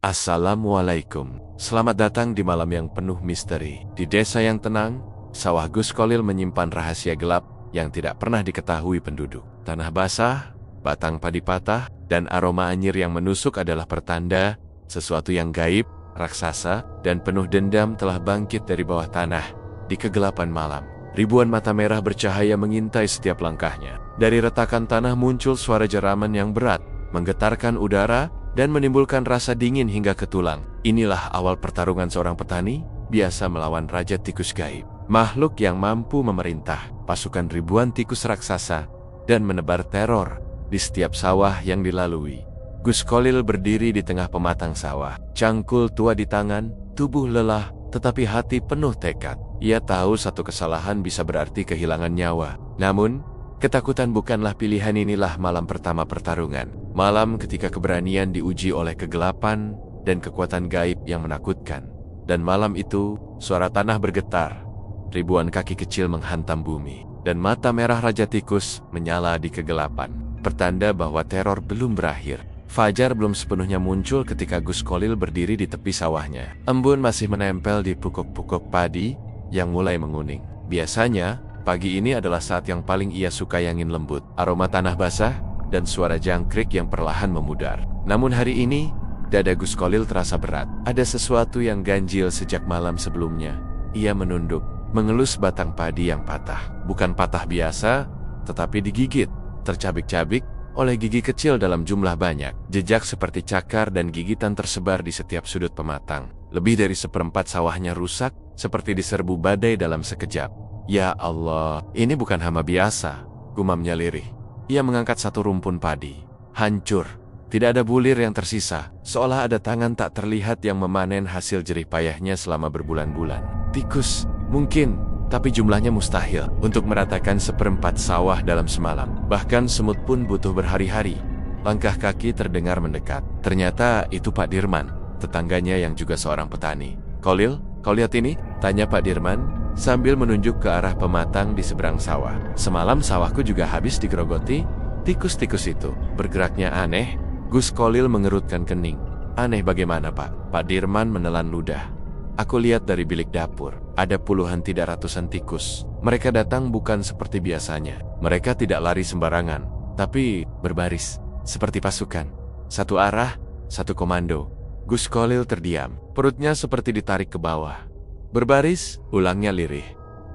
Assalamualaikum. Selamat datang di malam yang penuh misteri. Di desa yang tenang, sawah Gus Kolil menyimpan rahasia gelap yang tidak pernah diketahui penduduk. Tanah basah, batang padi patah, dan aroma anyir yang menusuk adalah pertanda sesuatu yang gaib, raksasa, dan penuh dendam telah bangkit dari bawah tanah. Di kegelapan malam, ribuan mata merah bercahaya mengintai setiap langkahnya. Dari retakan tanah muncul suara jeraman yang berat, menggetarkan udara, dan menimbulkan rasa dingin hingga ke tulang. Inilah awal pertarungan seorang petani biasa melawan raja tikus gaib. Makhluk yang mampu memerintah pasukan ribuan tikus raksasa dan menebar teror di setiap sawah yang dilalui. Gus Kolil berdiri di tengah pematang sawah. Cangkul tua di tangan, tubuh lelah, tetapi hati penuh tekad. Ia tahu satu kesalahan bisa berarti kehilangan nyawa. Namun, ketakutan bukanlah pilihan. Inilah malam pertama pertarungan. Malam ketika keberanian diuji oleh kegelapan dan kekuatan gaib yang menakutkan. Dan malam itu, suara tanah bergetar. Ribuan kaki kecil menghantam bumi. Dan mata merah Raja Tikus menyala di kegelapan. Pertanda bahwa teror belum berakhir. Fajar belum sepenuhnya muncul ketika Gus Kolil berdiri di tepi sawahnya. Embun masih menempel di pokok-pokok padi yang mulai menguning. Biasanya, pagi ini adalah saat yang paling ia suka, angin lembut, aroma tanah basah, dan suara jangkrik yang perlahan memudar. Namun hari ini, dada Gus Kolil terasa berat. Ada sesuatu yang ganjil sejak malam sebelumnya. Ia menunduk, mengelus batang padi yang patah. Bukan patah biasa, tetapi digigit, tercabik-cabik oleh gigi kecil dalam jumlah banyak. Jejak seperti cakar dan gigitan tersebar di setiap sudut pematang. Lebih dari seperempat sawahnya rusak, seperti diserbu badai dalam sekejap. Ya Allah, ini bukan hama biasa, gumamnya lirih. Ia mengangkat satu rumpun padi. Hancur. Tidak ada bulir yang tersisa. Seolah ada tangan tak terlihat yang memanen hasil jerih payahnya selama berbulan-bulan. Tikus, mungkin, tapi jumlahnya mustahil untuk meratakan seperempat sawah dalam semalam. Bahkan semut pun butuh berhari-hari. Langkah kaki terdengar mendekat. Ternyata itu Pak Dirman, tetangganya yang juga seorang petani. Kolil, kau lihat ini? Tanya Pak Dirman sambil menunjuk ke arah pematang di seberang sawah. Semalam sawahku juga habis digerogoti tikus-tikus itu. Bergeraknya aneh. Gus Kolil mengerutkan kening. Aneh bagaimana, Pak? Pak Dirman menelan ludah. Aku lihat dari bilik dapur. Ada puluhan tidak ratusan tikus. Mereka datang bukan seperti biasanya. Mereka tidak lari sembarangan, tapi berbaris, seperti pasukan. Satu arah, satu komando. Gus Kolil terdiam. Perutnya seperti ditarik ke bawah. Berbaris, ulangnya lirih.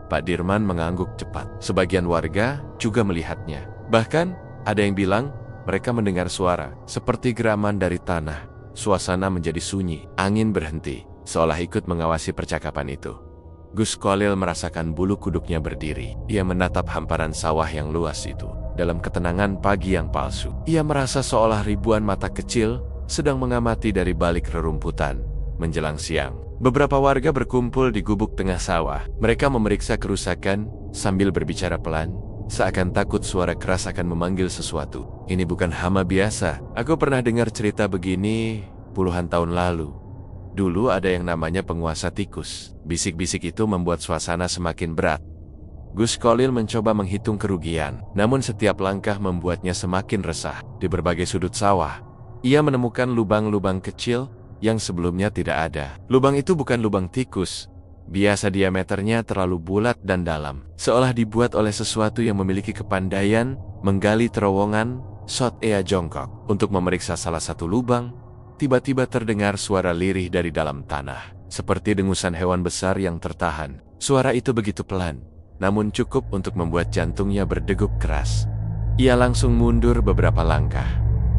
Pak Dirman mengangguk cepat. Sebagian warga juga melihatnya. Bahkan, ada yang bilang mereka mendengar suara seperti geraman dari tanah. Suasana menjadi sunyi. Angin berhenti, seolah ikut mengawasi percakapan itu. Gus Kolil merasakan bulu kuduknya berdiri. Ia menatap hamparan sawah yang luas itu. Dalam ketenangan pagi yang palsu, ia merasa seolah ribuan mata kecil sedang mengamati dari balik rerumputan. Menjelang siang, beberapa warga berkumpul di gubuk tengah sawah. Mereka memeriksa kerusakan sambil berbicara pelan, seakan takut suara keras akan memanggil sesuatu. Ini bukan hama biasa. Aku pernah dengar cerita begini puluhan tahun lalu. Dulu ada yang namanya penguasa tikus. Bisik-bisik itu membuat suasana semakin berat. Gus Kolil mencoba menghitung kerugian, namun setiap langkah membuatnya semakin resah. Di berbagai sudut sawah, ia menemukan lubang-lubang kecil yang sebelumnya tidak ada. Lubang itu bukan lubang tikus. Biasa diameternya terlalu bulat dan dalam. Seolah dibuat oleh sesuatu yang memiliki kepandaian menggali terowongan. Shot Ea jongkok untuk memeriksa salah satu lubang. Tiba-tiba terdengar suara lirih dari dalam tanah. Seperti dengusan hewan besar yang tertahan. Suara itu begitu pelan, namun cukup untuk membuat jantungnya berdegup keras. Ia langsung mundur beberapa langkah.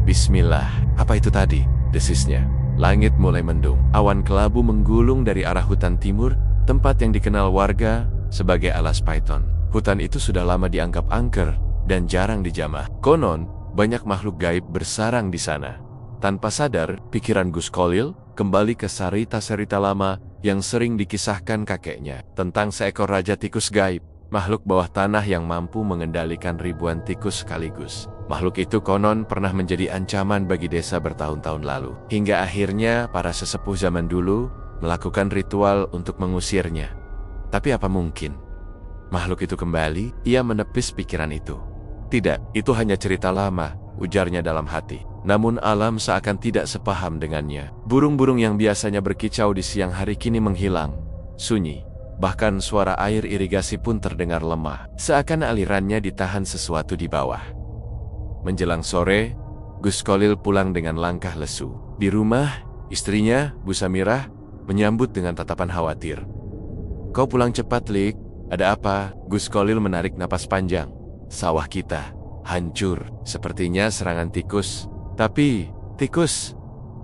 Bismillah, apa itu tadi? Desisnya. Langit mulai mendung. Awan kelabu menggulung dari arah hutan timur, tempat yang dikenal warga sebagai alas python. Hutan itu sudah lama dianggap angker dan jarang dijamah. Konon, banyak makhluk gaib bersarang di sana. Tanpa sadar, pikiran Gus Kolil kembali ke cerita lama yang sering dikisahkan kakeknya tentang seekor raja tikus gaib, makhluk bawah tanah yang mampu mengendalikan ribuan tikus sekaligus. Makhluk itu konon pernah menjadi ancaman bagi desa bertahun-tahun lalu. Hingga akhirnya para sesepuh zaman dulu melakukan ritual untuk mengusirnya. Tapi apa mungkin makhluk itu kembali? Ia menepis pikiran itu. Tidak, itu hanya cerita lama, ujarnya dalam hati. namun alam seakan tidak sepaham dengannya. Burung-burung yang biasanya berkicau di siang hari kini menghilang, sunyi. Bahkan suara air irigasi pun terdengar lemah, seakan alirannya ditahan sesuatu di bawah. Menjelang sore, Gus Kolil pulang dengan langkah lesu. Di rumah, istrinya, Bu Samirah, menyambut dengan tatapan khawatir. "Kau pulang cepat, Lik. Ada apa?" Gus Kolil menarik napas panjang. "Sawah kita hancur. Sepertinya serangan tikus." "Tapi, tikus?"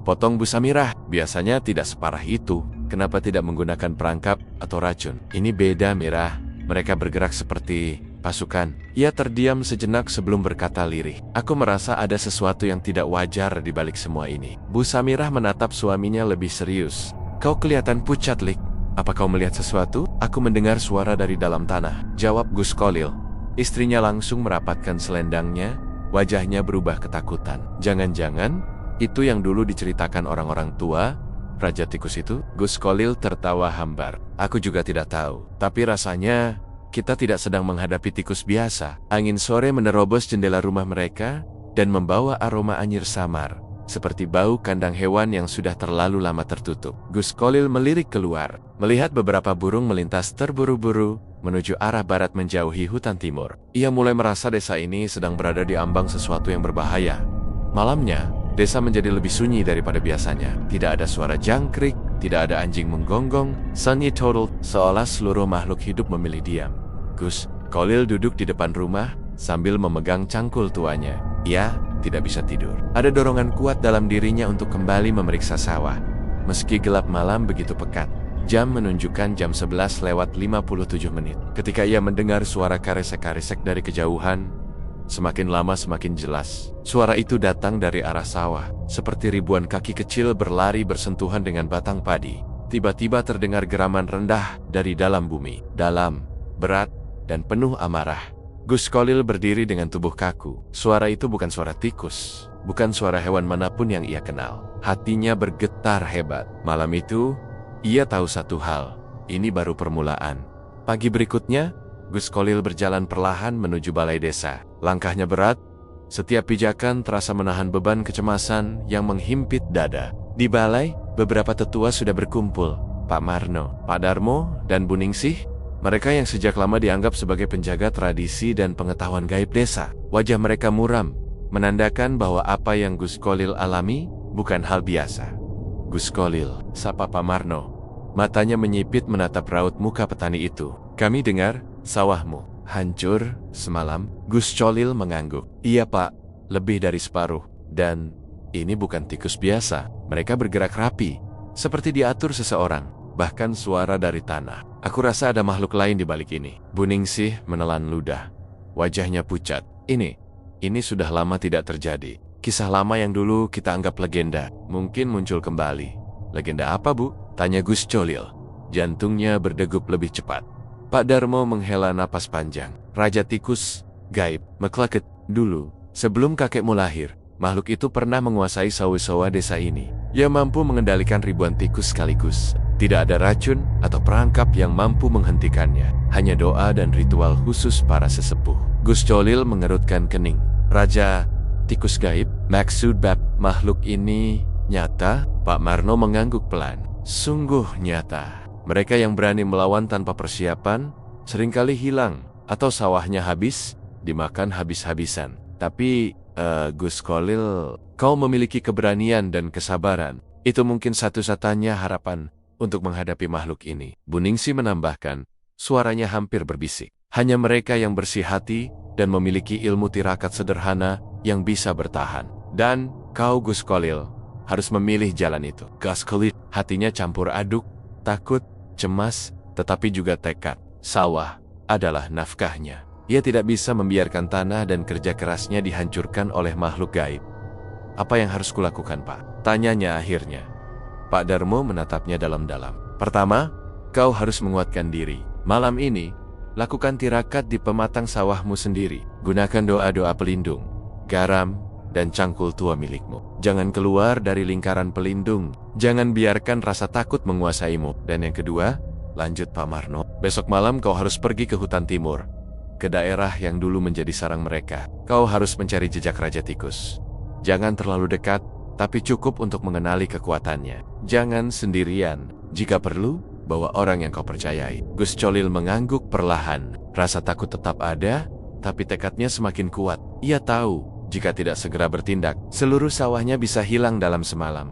potong Bu Samirah. "Biasanya tidak separah itu. Kenapa tidak menggunakan perangkap atau racun?" "Ini beda, Mirah. Mereka bergerak seperti pasukan." Ia terdiam sejenak sebelum berkata lirih. "Aku merasa ada sesuatu yang tidak wajar di balik semua ini." Bu Samirah menatap suaminya lebih serius. "Kau kelihatan pucat, Lik. Apa kau melihat sesuatu?" "Aku mendengar suara dari dalam tanah," jawab Gus Kolil. Istrinya langsung merapatkan selendangnya, wajahnya berubah ketakutan. "Jangan-jangan itu yang dulu diceritakan orang-orang tua, Raja Tikus itu?" Gus Kolil tertawa hambar. "Aku juga tidak tahu, tapi rasanya kita tidak sedang menghadapi tikus biasa." Angin sore menerobos jendela rumah mereka dan membawa aroma anyir samar, seperti bau kandang hewan yang sudah terlalu lama tertutup. Gus Kolil melirik keluar, melihat beberapa burung melintas terburu-buru menuju arah barat menjauhi hutan timur. Ia mulai merasa desa ini sedang berada di ambang sesuatu yang berbahaya. Malamnya, desa menjadi lebih sunyi daripada biasanya. Tidak ada suara jangkrik, tidak ada anjing menggonggong, sunny total, seolah seluruh makhluk hidup memilih diam. Gus Kolil duduk di depan rumah sambil memegang cangkul tuanya. Ia tidak bisa tidur. Ada dorongan kuat dalam dirinya untuk kembali memeriksa sawah. Meski gelap malam begitu pekat, jam menunjukkan jam 11:57. Ketika ia mendengar suara karesek-karesek dari kejauhan, semakin lama semakin jelas. Suara itu datang dari arah sawah, seperti ribuan kaki kecil berlari bersentuhan dengan batang padi. Tiba-tiba terdengar geraman rendah dari dalam bumi. Dalam, berat, dan penuh amarah. Gus Kolil berdiri dengan tubuh kaku. Suara itu bukan suara tikus, bukan suara hewan manapun yang ia kenal. Hatinya bergetar hebat. Malam itu, ia tahu satu hal, ini baru permulaan. Pagi berikutnya, Gus Kolil berjalan perlahan menuju balai desa. Langkahnya berat, setiap pijakan terasa menahan beban kecemasan yang menghimpit dada. Di balai, beberapa tetua sudah berkumpul. Pak Marno, Pak Darmo, dan Bu Ningsih. Mereka yang sejak lama dianggap sebagai penjaga tradisi dan pengetahuan gaib desa. Wajah mereka muram, menandakan bahwa apa yang Gus Kolil alami bukan hal biasa. "Gus Kolil," sapa Pak Marno. Matanya menyipit menatap raut muka petani itu. "Kami dengar sawahmu hancur semalam." Gus Kolil mengangguk. "Iya, Pak, lebih dari separuh. Dan ini bukan tikus biasa. Mereka bergerak rapi, seperti diatur seseorang. Bahkan suara dari tanah. Aku rasa ada makhluk lain di balik ini." Bu Ningsih menelan ludah. Wajahnya pucat. Ini sudah lama tidak terjadi. Kisah lama yang dulu kita anggap legenda, mungkin muncul kembali." "Legenda apa, Bu?" tanya Gus Kolil. Jantungnya berdegup lebih cepat. Pak Darmo menghela napas panjang. "Raja Tikus, gaib, McClucket. Dulu, sebelum kakekmu lahir, makhluk itu pernah menguasai sawah-sawah desa ini. Ia mampu mengendalikan ribuan tikus sekaligus. Tidak ada racun atau perangkap yang mampu menghentikannya. Hanya doa dan ritual khusus para sesepuh." Gus Kolil mengerutkan kening. "Raja Tikus gaib? Maksud makhluk ini nyata?" Pak Marno mengangguk pelan. "Sungguh nyata. Mereka yang berani melawan tanpa persiapan seringkali hilang, atau sawahnya habis, dimakan habis-habisan. Tapi, Gus Kolil, kau memiliki keberanian dan kesabaran. Itu mungkin satu-satunya harapan untuk menghadapi makhluk ini." Bu Ningsih menambahkan, suaranya hampir berbisik. "Hanya mereka yang bersih hati dan memiliki ilmu tirakat sederhana yang bisa bertahan. Dan kau, Gus Kolil, harus memilih jalan itu." Gus Kolil hatinya campur aduk, takut, cemas, tetapi juga tekad. Sawah adalah nafkahnya. Ia tidak bisa membiarkan tanah dan kerja kerasnya dihancurkan oleh makhluk gaib. "Apa yang harus kulakukan, Pak?" tanyanya akhirnya. Pak Darmo menatapnya dalam-dalam. "Pertama, kau harus menguatkan diri. Malam ini, lakukan tirakat di pematang sawahmu sendiri. Gunakan doa-doa pelindung, garam, dan cangkul tua milikmu. Jangan keluar dari lingkaran pelindung. Jangan biarkan rasa takut menguasaimu. Dan yang kedua," lanjut Pak Marno, "besok malam kau harus pergi ke hutan timur, ke daerah yang dulu menjadi sarang mereka. Kau harus mencari jejak Raja Tikus. Jangan terlalu dekat, tapi cukup untuk mengenali kekuatannya. Jangan sendirian. Jika perlu, bawa orang yang kau percayai. Gus Colil mengangguk perlahan. Rasa takut tetap ada, tapi tekadnya semakin kuat. Ia tahu, jika tidak segera bertindak, seluruh sawahnya bisa hilang dalam semalam.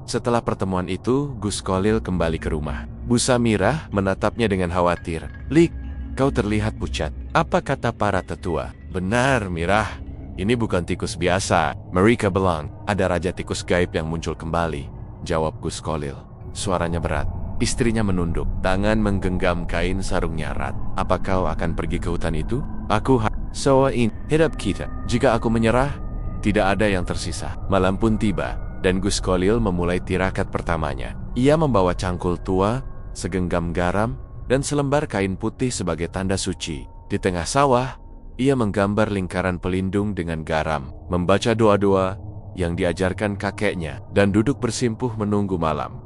Setelah pertemuan itu, Gus Colil kembali ke rumah. Bu Samirah menatapnya dengan khawatir. Lik, kau terlihat pucat. Apa kata para tetua? Benar, Mirah. Ini bukan tikus biasa. Mereka bilang, ada raja tikus gaib yang muncul kembali. Jawab Gus Colil. Suaranya berat. Istrinya menunduk. Tangan menggenggam kain sarungnya erat. Apa kau akan pergi ke hutan itu? Aku soain hidup kita. Jika aku menyerah, tidak ada yang tersisa. Malam pun tiba, dan Gus Colil memulai tirakat pertamanya. Ia membawa cangkul tua, segenggam garam, dan selembar kain putih sebagai tanda suci. Di tengah sawah, ia menggambar lingkaran pelindung dengan garam, membaca doa-doa yang diajarkan kakeknya, dan duduk bersimpuh menunggu malam.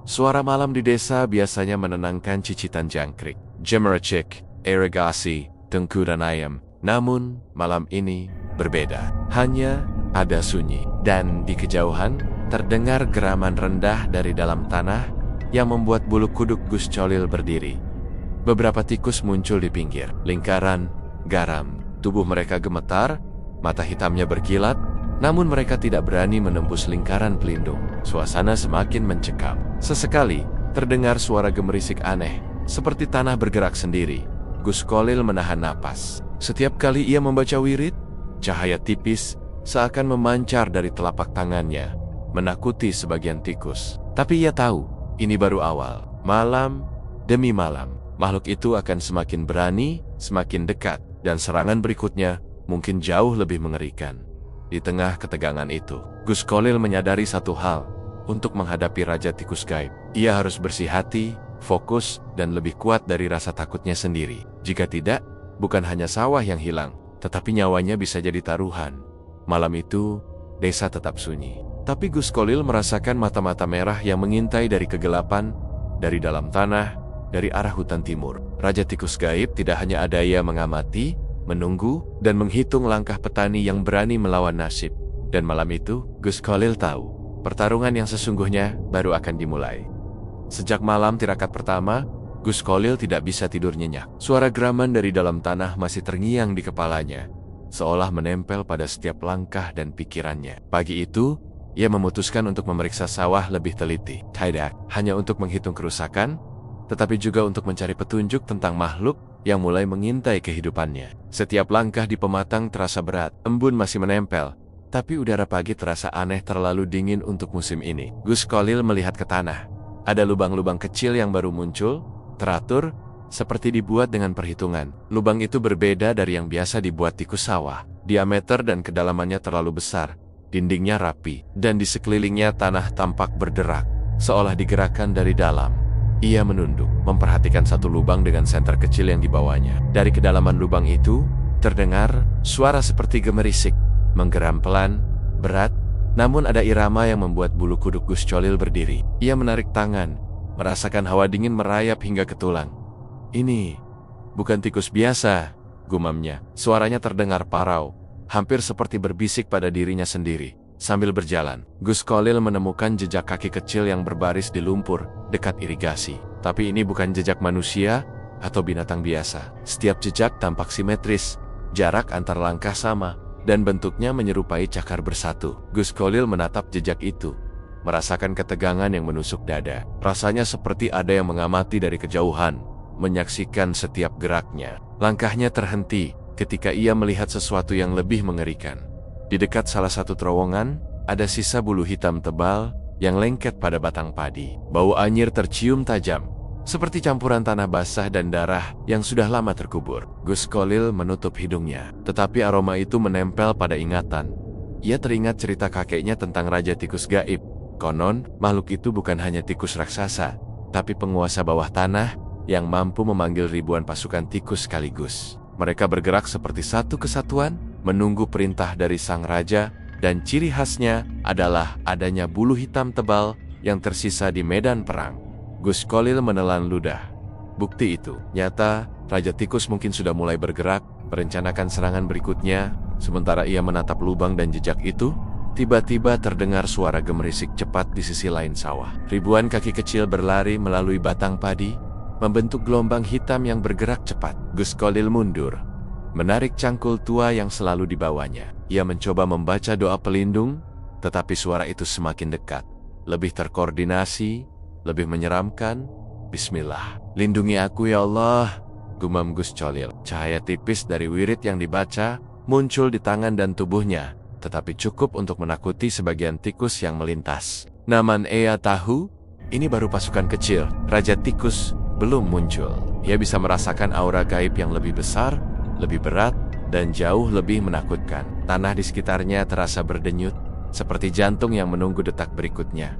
Suara malam di desa biasanya menenangkan cicitan jangkrik, gemericik, irigasi, tengku dan ayam. Namun, malam ini berbeda. Hanya ada sunyi, dan di kejauhan terdengar geraman rendah dari dalam tanah yang membuat bulu kuduk Gus Colil berdiri. Beberapa tikus muncul di pinggir lingkaran garam. Tubuh mereka gemetar, mata hitamnya berkilat, namun mereka tidak berani menembus lingkaran pelindung. Suasana semakin mencekam. Sesekali, terdengar suara gemerisik aneh, seperti tanah bergerak sendiri. Gus Colil menahan napas. Setiap kali ia membaca wirid, cahaya tipis seakan memancar dari telapak tangannya, menakuti sebagian tikus. Tapi ia tahu, ini baru awal. Malam demi malam, makhluk itu akan semakin berani, semakin dekat, dan serangan berikutnya mungkin jauh lebih mengerikan. Di tengah ketegangan itu, Gus Colil menyadari satu hal. Untuk menghadapi Raja Tikus Gaib, ia harus bersih hati, fokus, dan lebih kuat dari rasa takutnya sendiri. Jika tidak, bukan hanya sawah yang hilang, tetapi nyawanya bisa jadi taruhan. Malam itu, desa tetap sunyi. Tapi Gus Colil merasakan mata-mata merah yang mengintai dari kegelapan, dari dalam tanah, dari arah hutan timur. Raja Tikus Gaib tidak hanya ada ia mengamati, menunggu, dan menghitung langkah petani yang berani melawan nasib. Dan malam itu, Gus Colil tahu, pertarungan yang sesungguhnya baru akan dimulai. Sejak malam tirakat pertama, Gus Colil tidak bisa tidur nyenyak. Suara geraman dari dalam tanah masih terngiang di kepalanya, seolah menempel pada setiap langkah dan pikirannya. Pagi itu, ia memutuskan untuk memeriksa sawah lebih teliti. Tidak hanya untuk menghitung kerusakan, tetapi juga untuk mencari petunjuk tentang makhluk yang mulai mengintai kehidupannya. Setiap langkah di pematang terasa berat, embun masih menempel, tapi udara pagi terasa aneh terlalu dingin untuk musim ini. Gus Colil melihat ke tanah. Ada lubang-lubang kecil yang baru muncul, teratur, seperti dibuat dengan perhitungan. Lubang itu berbeda dari yang biasa dibuat tikus sawah. Diameter dan kedalamannya terlalu besar, dindingnya rapi, dan di sekelilingnya tanah tampak berderak, seolah digerakkan dari dalam. Ia menunduk, memperhatikan satu lubang dengan senter kecil yang dibawanya. Dari kedalaman lubang itu, terdengar suara seperti gemerisik, menggeram pelan, berat, namun ada irama yang membuat bulu kuduk Gus Colil berdiri. Ia menarik tangan, merasakan hawa dingin merayap hingga ke tulang. Ini bukan tikus biasa, gumamnya. Suaranya terdengar parau, hampir seperti berbisik pada dirinya sendiri. Sambil berjalan, Gus Colil menemukan jejak kaki kecil yang berbaris di lumpur dekat irigasi. Tapi ini bukan jejak manusia atau binatang biasa. Setiap jejak tampak simetris, jarak antar langkah sama, dan bentuknya menyerupai cakar bersatu. Gus Colil menatap jejak itu, merasakan ketegangan yang menusuk dada. Rasanya seperti ada yang mengamati dari kejauhan, menyaksikan setiap geraknya. Langkahnya terhenti ketika ia melihat sesuatu yang lebih mengerikan. Di dekat salah satu terowongan, ada sisa bulu hitam tebal yang lengket pada batang padi. Bau anyir tercium tajam, seperti campuran tanah basah dan darah yang sudah lama terkubur. Gus Colil menutup hidungnya, tetapi aroma itu menempel pada ingatan. Ia teringat cerita kakeknya tentang Raja Tikus Gaib. Konon, makhluk itu bukan hanya tikus raksasa, tapi penguasa bawah tanah yang mampu memanggil ribuan pasukan tikus sekaligus. Mereka bergerak seperti satu kesatuan, menunggu perintah dari sang raja, dan ciri khasnya adalah adanya bulu hitam tebal yang tersisa di medan perang. Gus Colil menelan ludah. Bukti itu nyata, Raja Tikus mungkin sudah mulai bergerak, merencanakan serangan berikutnya. Sementara ia menatap lubang dan jejak itu, Tiba-tiba terdengar suara gemerisik cepat di sisi lain sawah. Ribuan kaki kecil berlari melalui batang padi, membentuk gelombang hitam yang bergerak cepat. Gus Kolil mundur, menarik cangkul tua yang selalu dibawanya. Ia mencoba membaca doa pelindung, tetapi suara itu semakin dekat, lebih terkoordinasi, lebih menyeramkan. Bismillah, lindungi aku ya Allah, gumam Gus Kolil. Cahaya tipis dari wirid yang dibaca muncul di tangan dan tubuhnya, tetapi cukup untuk menakuti sebagian tikus yang melintas. Namun ia tahu, ini baru pasukan kecil. Raja Tikus belum muncul. Ia bisa merasakan aura gaib yang lebih besar, lebih berat, dan jauh lebih menakutkan. Tanah di sekitarnya terasa berdenyut, seperti jantung yang menunggu detak berikutnya.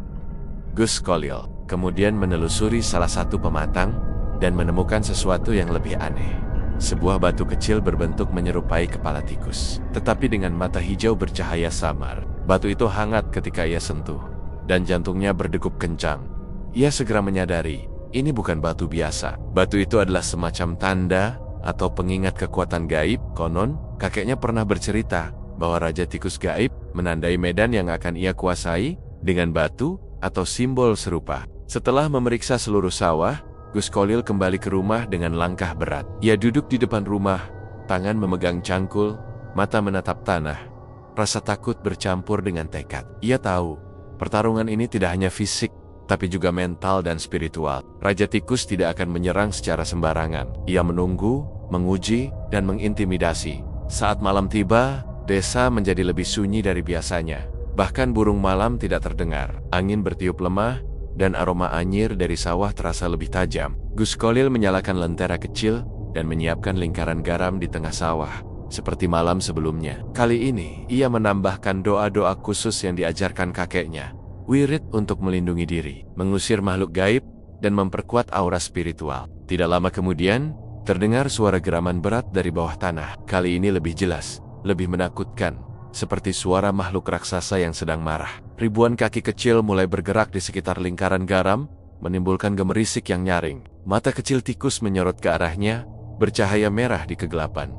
Gus Kolil kemudian menelusuri salah satu pematang dan menemukan sesuatu yang lebih aneh. Sebuah batu kecil berbentuk menyerupai kepala tikus, tetapi dengan mata hijau bercahaya samar. Batu itu hangat ketika ia sentuh, dan jantungnya berdegup kencang. Ia segera menyadari, ini bukan batu biasa. Batu itu adalah semacam tanda atau pengingat kekuatan gaib. Konon, kakeknya pernah bercerita bahwa Raja Tikus gaib menandai medan yang akan ia kuasai dengan batu atau simbol serupa. Setelah memeriksa seluruh sawah, Gus Kolil kembali ke rumah dengan langkah berat. Ia duduk di depan rumah, tangan memegang cangkul, mata menatap tanah. Rasa takut bercampur dengan tekad. Ia tahu, pertarungan ini tidak hanya fisik, tapi juga mental dan spiritual. Raja Tikus tidak akan menyerang secara sembarangan. Ia menunggu, menguji, dan mengintimidasi. Saat malam tiba, desa menjadi lebih sunyi dari biasanya. Bahkan burung malam tidak terdengar. Angin bertiup lemah, dan aroma anyir dari sawah terasa lebih tajam. Gus Kolil menyalakan lentera kecil dan menyiapkan lingkaran garam di tengah sawah, seperti malam sebelumnya. Kali ini, ia menambahkan doa-doa khusus yang diajarkan kakeknya. Wirid untuk melindungi diri, mengusir makhluk gaib, dan memperkuat aura spiritual. Tidak lama kemudian, terdengar suara geraman berat dari bawah tanah. Kali ini lebih jelas, lebih menakutkan, seperti suara makhluk raksasa yang sedang marah. Ribuan kaki kecil mulai bergerak di sekitar lingkaran garam, menimbulkan gemerisik yang nyaring. Mata kecil tikus menyorot ke arahnya, bercahaya merah di kegelapan.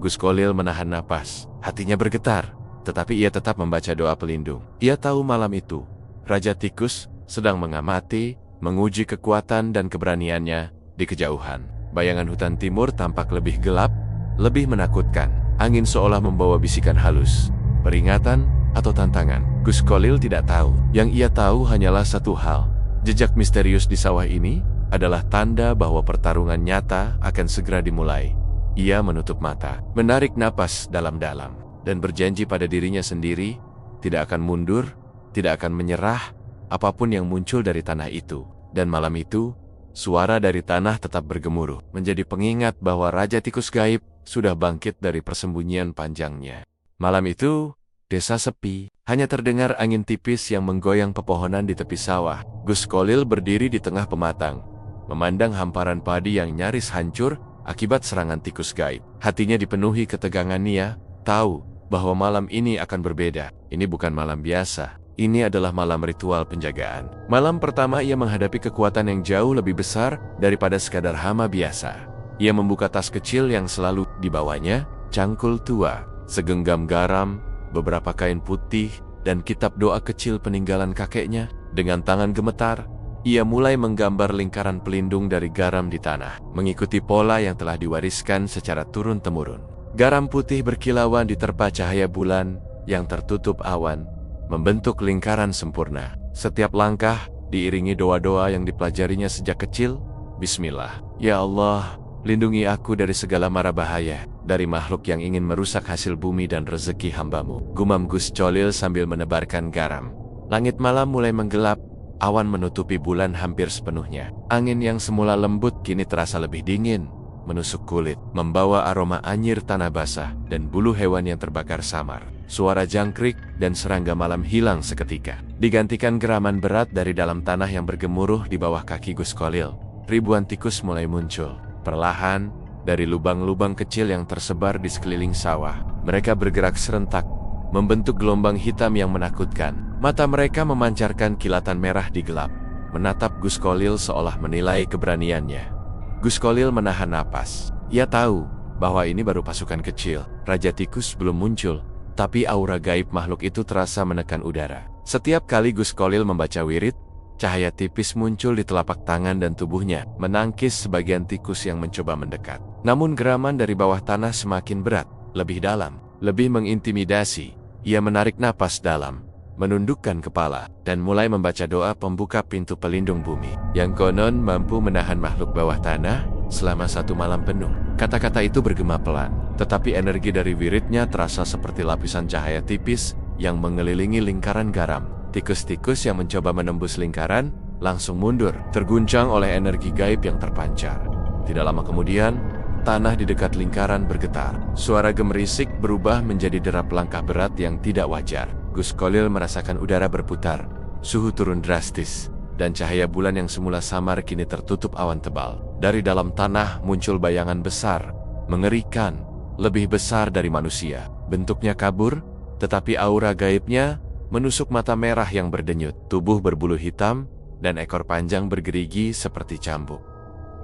Gus Kolil menahan napas, hatinya bergetar, tetapi ia tetap membaca doa pelindung. Ia tahu malam itu, Raja Tikus sedang mengamati, menguji kekuatan dan keberaniannya di kejauhan. Bayangan hutan timur tampak lebih gelap, lebih menakutkan. Angin seolah membawa bisikan halus, peringatan atau tantangan. Gus Kolil tidak tahu. Yang ia tahu hanyalah satu hal. Jejak misterius di sawah ini adalah tanda bahwa pertarungan nyata akan segera dimulai. Ia menutup mata, menarik napas dalam-dalam, dan berjanji pada dirinya sendiri, tidak akan mundur, tidak akan menyerah, apapun yang muncul dari tanah itu. Dan malam itu, suara dari tanah tetap bergemuruh, menjadi pengingat bahwa Raja Tikus gaib sudah bangkit dari persembunyian panjangnya. Malam itu, desa sepi, hanya terdengar angin tipis yang menggoyang pepohonan di tepi sawah. Gus Kolil berdiri di tengah pematang, memandang hamparan padi yang nyaris hancur akibat serangan tikus gaib. Hatinya dipenuhi ketegangan. Ia tahu bahwa malam ini akan berbeda. Ini bukan malam biasa. Ini adalah malam ritual penjagaan. Malam pertama ia menghadapi kekuatan yang jauh lebih besar daripada sekadar hama biasa. Ia membuka tas kecil yang selalu dibawanya, cangkul tua, segenggam garam, beberapa kain putih, dan kitab doa kecil peninggalan kakeknya. Dengan tangan gemetar, ia mulai menggambar lingkaran pelindung dari garam di tanah, mengikuti pola yang telah diwariskan secara turun-temurun. Garam putih berkilauan diterpa cahaya bulan yang tertutup awan, membentuk lingkaran sempurna. Setiap langkah diiringi doa-doa yang dipelajarinya sejak kecil. Bismillah. Ya Allah, lindungi aku dari segala mara bahaya, dari makhluk yang ingin merusak hasil bumi dan rezeki hambamu, gumam Gus Kolil sambil menebarkan garam. Langit malam mulai menggelap, awan menutupi bulan hampir sepenuhnya. Angin yang semula lembut kini terasa lebih dingin, menusuk kulit, membawa aroma anyir tanah basah dan bulu hewan yang terbakar samar. Suara jangkrik dan serangga malam hilang seketika, digantikan geraman berat dari dalam tanah yang bergemuruh di bawah kaki Gus Kolil. Ribuan tikus mulai muncul, perlahan, dari lubang-lubang kecil yang tersebar di sekeliling sawah. Mereka bergerak serentak, membentuk gelombang hitam yang menakutkan. Mata mereka memancarkan kilatan merah di gelap, menatap Gus Kolil seolah menilai keberaniannya. Gus Kolil menahan napas. Ia tahu bahwa ini baru pasukan kecil. Raja Tikus belum muncul, tapi aura gaib makhluk itu terasa menekan udara. Setiap kali Gus Kolil membaca wirid, cahaya tipis muncul di telapak tangan dan tubuhnya, menangkis sebagian tikus yang mencoba mendekat. Namun geraman dari bawah tanah semakin berat, lebih dalam, lebih mengintimidasi. Ia menarik napas dalam, menundukkan kepala, dan mulai membaca doa pembuka pintu pelindung bumi, yang konon mampu menahan makhluk bawah tanah selama 1 malam penuh. Kata-kata itu bergema pelan, tetapi energi dari wiridnya terasa seperti lapisan cahaya tipis yang mengelilingi lingkaran garam. Tikus-tikus yang mencoba menembus lingkaran langsung mundur, terguncang oleh energi gaib yang terpancar. Tidak lama kemudian, tanah di dekat lingkaran bergetar. Suara gemerisik berubah menjadi derap langkah berat yang tidak wajar. Gus Kolil merasakan udara berputar, suhu turun drastis, dan cahaya bulan yang semula samar kini tertutup awan tebal. Dari dalam tanah muncul bayangan besar, mengerikan, lebih besar dari manusia. Bentuknya kabur, tetapi aura gaibnya menusuk mata merah yang berdenyut, tubuh berbulu hitam, dan ekor panjang bergerigi seperti cambuk.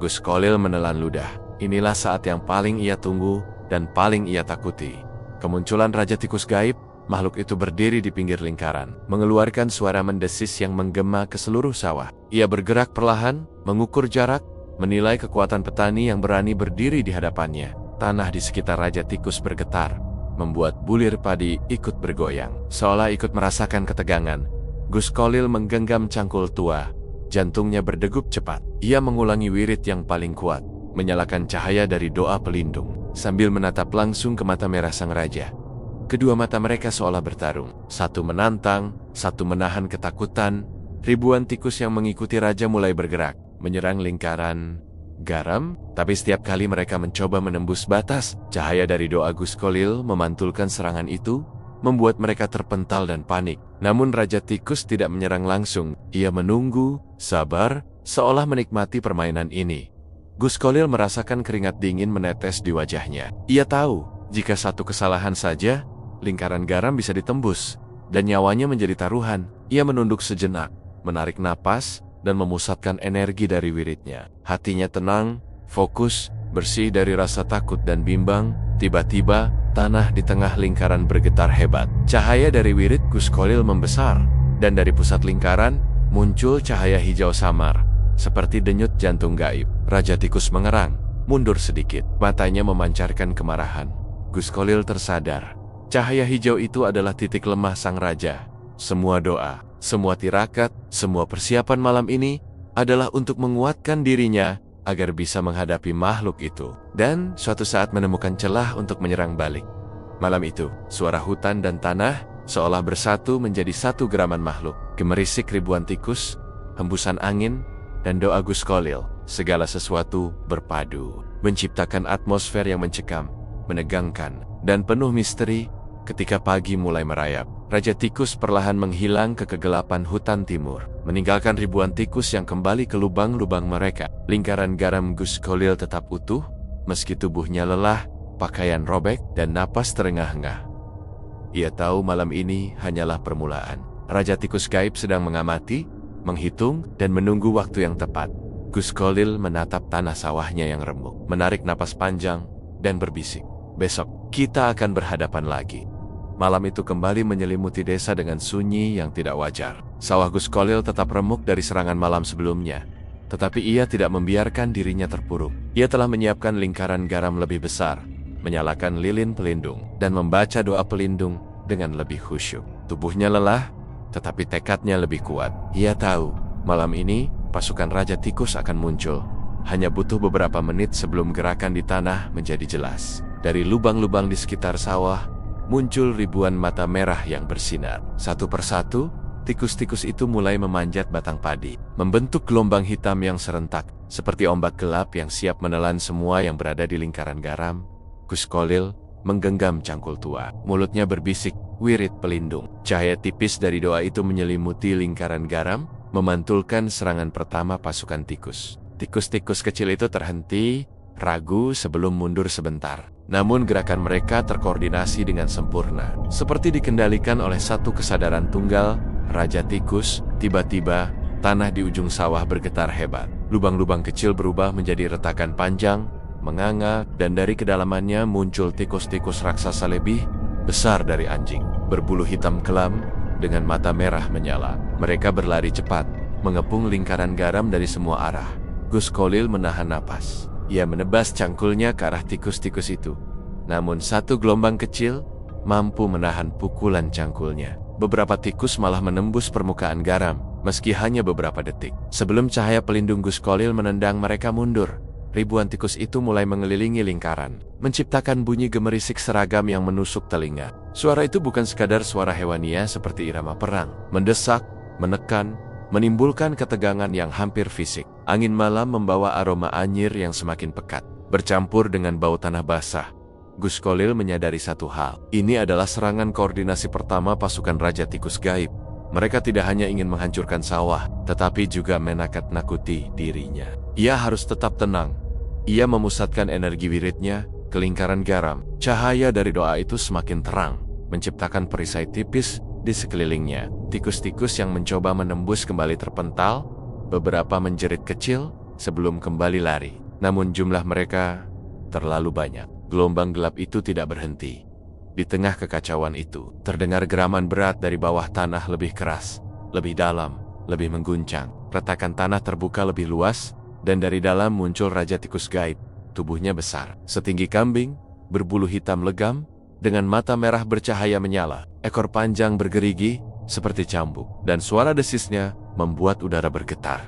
Gus Kolil menelan ludah. Inilah saat yang paling ia tunggu dan paling ia takuti. Kemunculan Raja Tikus gaib, makhluk itu berdiri di pinggir lingkaran, mengeluarkan suara mendesis yang menggema ke seluruh sawah. Ia bergerak perlahan, mengukur jarak, menilai kekuatan petani yang berani berdiri di hadapannya. Tanah di sekitar Raja Tikus bergetar, membuat bulir padi ikut bergoyang. Seolah ikut merasakan ketegangan, Gus Kolil menggenggam cangkul tua, jantungnya berdegup cepat. Ia mengulangi wirid yang paling kuat, menyalakan cahaya dari doa pelindung, sambil menatap langsung ke mata merah sang raja. Kedua mata mereka seolah bertarung, satu menantang, satu menahan ketakutan. Ribuan tikus yang mengikuti raja mulai bergerak, menyerang lingkaran garam, tapi setiap kali mereka mencoba menembus batas, cahaya dari doa Gus Kolil memantulkan serangan itu, membuat mereka terpental dan panik. Namun Raja Tikus tidak menyerang langsung, ia menunggu, sabar, seolah menikmati permainan ini. Gus Kolil merasakan keringat dingin menetes di wajahnya. Ia tahu, jika satu kesalahan saja, lingkaran garam bisa ditembus, dan nyawanya menjadi taruhan. Ia menunduk sejenak, menarik napas, dan memusatkan energi dari wiridnya. Hatinya tenang, fokus, bersih dari rasa takut dan bimbang. Tiba-tiba, tanah di tengah lingkaran bergetar hebat. Cahaya dari wirid Gus Kolil membesar, dan dari pusat lingkaran, muncul cahaya hijau samar, seperti denyut jantung gaib. Raja Tikus mengerang, mundur sedikit. Matanya memancarkan kemarahan. Gus Kolil tersadar. Cahaya hijau itu adalah titik lemah sang raja. Semua doa, semua tirakat, semua persiapan malam ini adalah untuk menguatkan dirinya agar bisa menghadapi makhluk itu. Dan suatu saat menemukan celah untuk menyerang balik. Malam itu, suara hutan dan tanah seolah bersatu menjadi satu geraman makhluk. Gemerisik ribuan tikus, hembusan angin, dan doa Gus Kolil, segala sesuatu berpadu, menciptakan atmosfer yang mencekam, menegangkan, dan penuh misteri. Ketika pagi mulai merayap, Raja Tikus perlahan menghilang ke kegelapan hutan timur, meninggalkan ribuan tikus yang kembali ke lubang-lubang mereka. Lingkaran garam Gus Kolil tetap utuh, meski tubuhnya lelah, pakaian robek, dan napas terengah-engah. Ia tahu malam ini hanyalah permulaan. Raja Tikus gaib sedang mengamati, menghitung, dan menunggu waktu yang tepat. Gus Kolil menatap tanah sawahnya yang remuk, menarik napas panjang, dan berbisik, "Besok, kita akan berhadapan lagi." Malam itu kembali menyelimuti desa dengan sunyi yang tidak wajar. Sawah Gus Kolil tetap remuk dari serangan malam sebelumnya, tetapi ia tidak membiarkan dirinya terpuruk. Ia telah menyiapkan lingkaran garam lebih besar, menyalakan lilin pelindung, dan membaca doa pelindung dengan lebih khusyuk. Tubuhnya lelah, tetapi tekadnya lebih kuat. Ia tahu, malam ini pasukan Raja Tikus akan muncul. Hanya butuh beberapa menit sebelum gerakan di tanah menjadi jelas. Dari lubang-lubang di sekitar sawah, muncul ribuan mata merah yang bersinar. Satu persatu, tikus-tikus itu mulai memanjat batang padi, membentuk gelombang hitam yang serentak, seperti ombak gelap yang siap menelan semua yang berada di lingkaran garam. Gus Kolil menggenggam cangkul tua, mulutnya berbisik, wirid pelindung. Cahaya tipis dari doa itu menyelimuti lingkaran garam, memantulkan serangan pertama pasukan tikus. Tikus-tikus kecil itu terhenti, ragu sebelum mundur sebentar. Namun gerakan mereka terkoordinasi dengan sempurna, seperti dikendalikan oleh satu kesadaran tunggal, Raja Tikus. Tiba-tiba, tanah di ujung sawah bergetar hebat. Lubang-lubang kecil berubah menjadi retakan panjang, menganga, dan dari kedalamannya muncul tikus-tikus raksasa lebih besar dari anjing, berbulu hitam kelam, dengan mata merah menyala. Mereka berlari cepat, mengepung lingkaran garam dari semua arah. Gus Kholil menahan napas. Ia menebas cangkulnya ke arah tikus-tikus itu. Namun satu gelombang kecil mampu menahan pukulan cangkulnya. Beberapa tikus malah menembus permukaan garam, meski hanya beberapa detik. Sebelum cahaya pelindung Gus Kholil menendang mereka mundur, ribuan tikus itu mulai mengelilingi lingkaran, menciptakan bunyi gemerisik seragam yang menusuk telinga. Suara itu bukan sekadar suara hewania seperti irama perang, mendesak, menekan, menimbulkan ketegangan yang hampir fisik. Angin malam membawa aroma anyir yang semakin pekat, bercampur dengan bau tanah basah. Gus Kholil menyadari satu hal. Ini adalah serangan koordinasi pertama pasukan Raja Tikus Gaib. Mereka tidak hanya ingin menghancurkan sawah, tetapi juga menakut-nakuti dirinya. Ia harus tetap tenang. Ia memusatkan energi wiridnya ke lingkaran garam. Cahaya dari doa itu semakin terang, menciptakan perisai tipis di sekelilingnya. Tikus-tikus yang mencoba menembus kembali terpental, beberapa menjerit kecil sebelum kembali lari. Namun jumlah mereka terlalu banyak. Gelombang gelap itu tidak berhenti. Di tengah kekacauan itu, terdengar geraman berat dari bawah tanah lebih keras, lebih dalam, lebih mengguncang. Retakan tanah terbuka lebih luas, dan dari dalam muncul Raja Tikus Gaib. Tubuhnya besar, setinggi kambing, berbulu hitam legam, dengan mata merah bercahaya menyala. Ekor panjang bergerigi, seperti cambuk, dan suara desisnya membuat udara bergetar.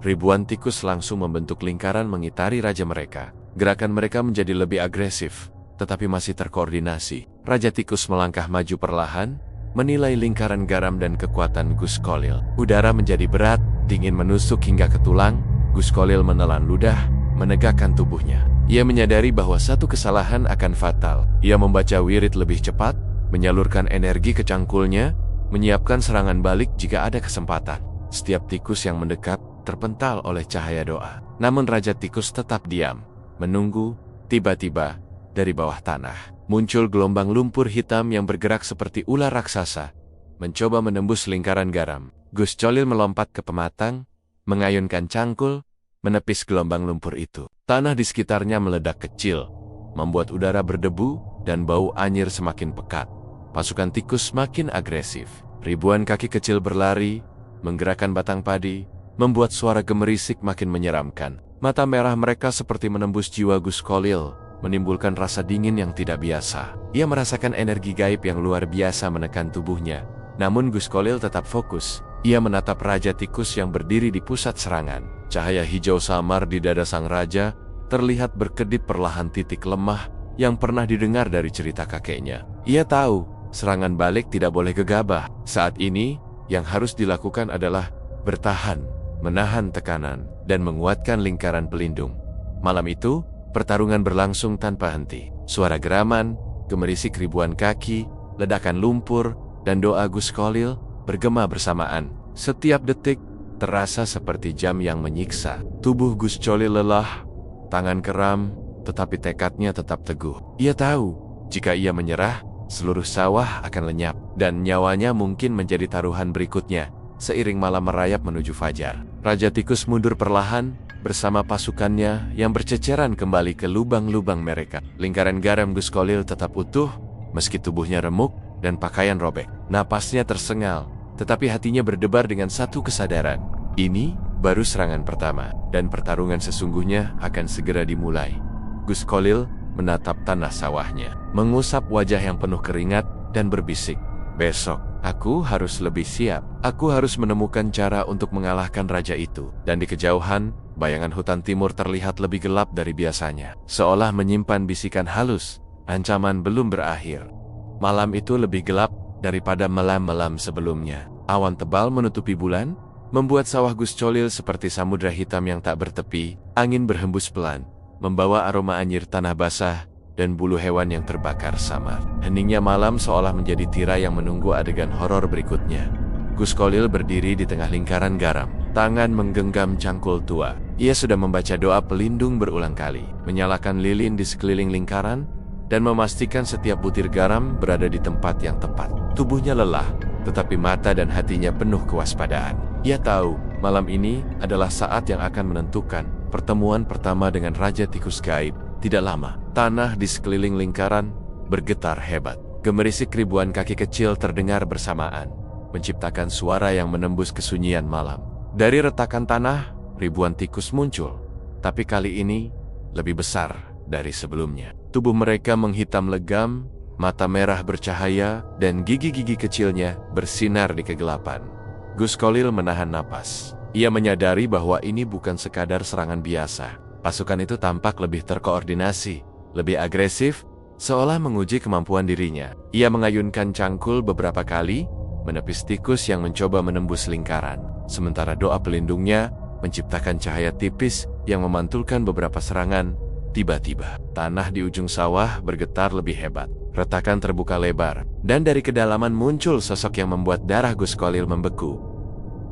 Ribuan tikus langsung membentuk lingkaran mengitari raja mereka. Gerakan mereka menjadi lebih agresif, tetapi masih terkoordinasi. Raja Tikus melangkah maju perlahan, menilai lingkaran garam dan kekuatan Gus Kholil. Udara menjadi berat, dingin menusuk hingga ke tulang. Gus Kholil menelan ludah, menegakkan tubuhnya. Ia menyadari bahwa satu kesalahan akan fatal. Ia membaca wirid lebih cepat, menyalurkan energi ke cangkulnya, menyiapkan serangan balik jika ada kesempatan. Setiap tikus yang mendekat terpental oleh cahaya doa. Namun Raja Tikus tetap diam, menunggu. Tiba-tiba, dari bawah tanah, muncul gelombang lumpur hitam yang bergerak seperti ular raksasa, mencoba menembus lingkaran garam. Gus Kholil melompat ke pematang, mengayunkan cangkul, menepis gelombang lumpur itu. Tanah di sekitarnya meledak kecil, membuat udara berdebu dan bau anyir semakin pekat. Pasukan tikus makin agresif. Ribuan kaki kecil berlari, menggerakkan batang padi, membuat suara gemerisik makin menyeramkan. Mata merah mereka seperti menembus jiwa Gus Kholil, menimbulkan rasa dingin yang tidak biasa. Ia merasakan energi gaib yang luar biasa menekan tubuhnya. Namun Gus Kholil tetap fokus. Ia menatap Raja Tikus yang berdiri di pusat serangan. Cahaya hijau samar di dada sang raja terlihat berkedip perlahan titik lemah yang pernah didengar dari cerita kakeknya. Ia tahu, serangan balik tidak boleh gegabah. Saat ini, yang harus dilakukan adalah bertahan, menahan tekanan, dan menguatkan lingkaran pelindung. Malam itu, pertarungan berlangsung tanpa henti. Suara geraman, gemerisik ribuan kaki, ledakan lumpur, dan doa Gus Kholil bergema bersamaan. Setiap detik terasa seperti jam yang menyiksa. Tubuh Gus Kholil lelah, tangan keram, tetapi tekadnya tetap teguh. Ia tahu, jika ia menyerah, seluruh sawah akan lenyap, dan nyawanya mungkin menjadi taruhan berikutnya. Seiring malam merayap menuju fajar, Raja Tikus mundur perlahan bersama pasukannya yang berceceran kembali ke lubang-lubang mereka. Lingkaran garam Gus Kholil tetap utuh, meski tubuhnya remuk dan pakaian robek. Napasnya tersengal, tetapi hatinya berdebar dengan satu kesadaran. Ini baru serangan pertama, dan pertarungan sesungguhnya akan segera dimulai. Gus Kholil menatap tanah sawahnya, mengusap wajah yang penuh keringat, dan berbisik, "Besok, aku harus lebih siap. Aku harus menemukan cara untuk mengalahkan raja itu." Dan di kejauhan, bayangan hutan timur terlihat lebih gelap dari biasanya, seolah menyimpan bisikan halus. Ancaman belum berakhir. Malam itu lebih gelap daripada malam-malam sebelumnya. Awan tebal menutupi bulan, membuat sawah Gus Kholil seperti samudra hitam yang tak bertepi. Angin berhembus pelan, membawa aroma anyir tanah basah dan bulu hewan yang terbakar samar. Heningnya malam seolah menjadi tirai yang menunggu adegan horor berikutnya. Gus Kholil berdiri di tengah lingkaran garam, tangan menggenggam cangkul tua. Ia sudah membaca doa pelindung berulang kali, menyalakan lilin di sekeliling lingkaran, dan memastikan setiap butir garam berada di tempat yang tepat. Tubuhnya lelah, tetapi mata dan hatinya penuh kewaspadaan. Ia tahu, malam ini adalah saat yang akan menentukan pertemuan pertama dengan Raja Tikus Gaib. Tidak lama, tanah di sekeliling lingkaran bergetar hebat. Gemerisik ribuan kaki kecil terdengar bersamaan, menciptakan suara yang menembus kesunyian malam. Dari retakan tanah, ribuan tikus muncul, tapi kali ini lebih besar dari sebelumnya. Tubuh mereka menghitam legam, mata merah bercahaya, dan gigi-gigi kecilnya bersinar di kegelapan. Gus Kolil menahan napas. Ia menyadari bahwa ini bukan sekadar serangan biasa. Pasukan itu tampak lebih terkoordinasi, lebih agresif, seolah menguji kemampuan dirinya. Ia mengayunkan cangkul beberapa kali, menepis tikus yang mencoba menembus lingkaran. Sementara doa pelindungnya menciptakan cahaya tipis yang memantulkan beberapa serangan. Tiba-tiba, tanah di ujung sawah bergetar lebih hebat. Retakan terbuka lebar, dan dari kedalaman muncul sosok yang membuat darah Gus Kolil membeku.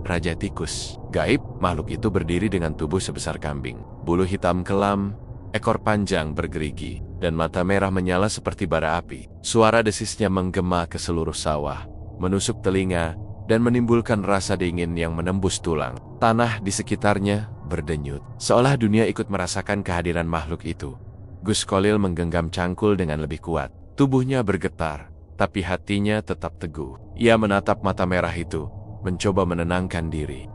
Raja Tikus. Gaib, makhluk itu berdiri dengan tubuh sebesar kambing. Bulu hitam kelam, ekor panjang bergerigi, dan mata merah menyala seperti bara api. Suara desisnya menggema ke seluruh sawah, menusuk telinga, dan menimbulkan rasa dingin yang menembus tulang. Tanah di sekitarnya berdenyut, seolah dunia ikut merasakan kehadiran makhluk itu. Gus Kolil menggenggam cangkul dengan lebih kuat. Tubuhnya bergetar, tapi hatinya tetap teguh. Ia menatap mata merah itu, mencoba menenangkan diri.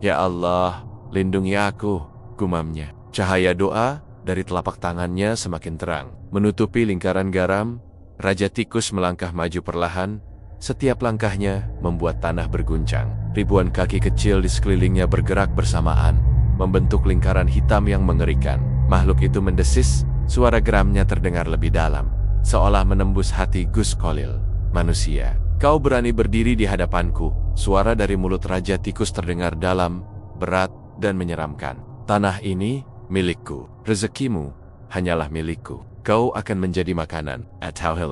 Ya Allah, lindungi aku, gumamnya. Cahaya doa dari telapak tangannya semakin terang, menutupi lingkaran garam. Raja Tikus melangkah maju perlahan. Setiap langkahnya membuat tanah berguncang. Ribuan kaki kecil di sekelilingnya bergerak bersamaan, membentuk lingkaran hitam yang mengerikan. Makhluk itu mendesis, suara geramnya terdengar lebih dalam, seolah menembus hati Gus Kolil. Manusia, kau berani berdiri di hadapanku. Suara dari mulut Raja Tikus terdengar dalam, berat, dan menyeramkan. Tanah ini milikku. Rezekimu hanyalah milikku. Kau akan menjadi makanan.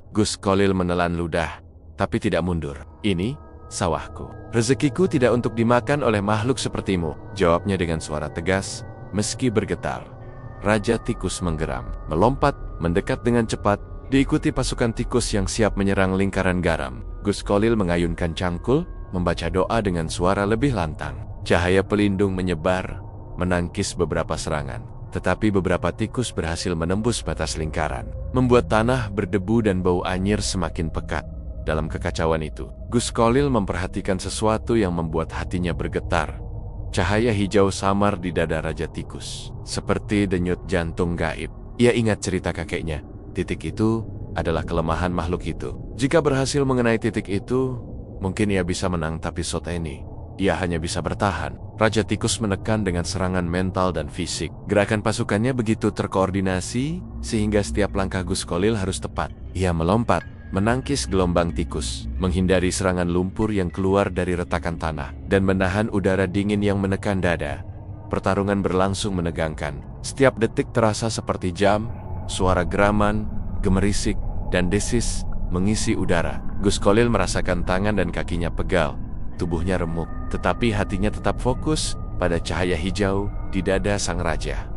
Gus Kolil menelan ludah, tapi tidak mundur. Ini sawahku. Rezekiku tidak untuk dimakan oleh makhluk sepertimu, jawabnya dengan suara tegas, meski bergetar. Raja Tikus menggeram, melompat, mendekat dengan cepat, diikuti pasukan tikus yang siap menyerang lingkaran garam. Gus Kolil mengayunkan cangkul, membaca doa dengan suara lebih lantang. Cahaya pelindung menyebar, menangkis beberapa serangan. Tetapi beberapa tikus berhasil menembus batas lingkaran, membuat tanah berdebu dan bau anyir semakin pekat. Dalam kekacauan itu, Gus Kolil memperhatikan sesuatu yang membuat hatinya bergetar. Cahaya hijau samar di dada Raja Tikus, seperti denyut jantung gaib. Ia ingat cerita kakeknya. Titik itu adalah kelemahan makhluk itu. Jika berhasil mengenai titik itu, mungkin ia bisa menang, tapi saat ini ia hanya bisa bertahan. Raja Tikus menekan dengan serangan mental dan fisik. Gerakan pasukannya begitu terkoordinasi, sehingga setiap langkah Gus Kolil harus tepat. Ia melompat, menangkis gelombang tikus, menghindari serangan lumpur yang keluar dari retakan tanah, dan menahan udara dingin yang menekan dada. Pertarungan berlangsung menegangkan. Setiap detik terasa seperti jam. Suara geraman, gemerisik, dan desis mengisi udara. Gus Kolil merasakan tangan dan kakinya pegal. Tubuhnya remuk, tetapi hatinya tetap fokus pada cahaya hijau di dada sang raja.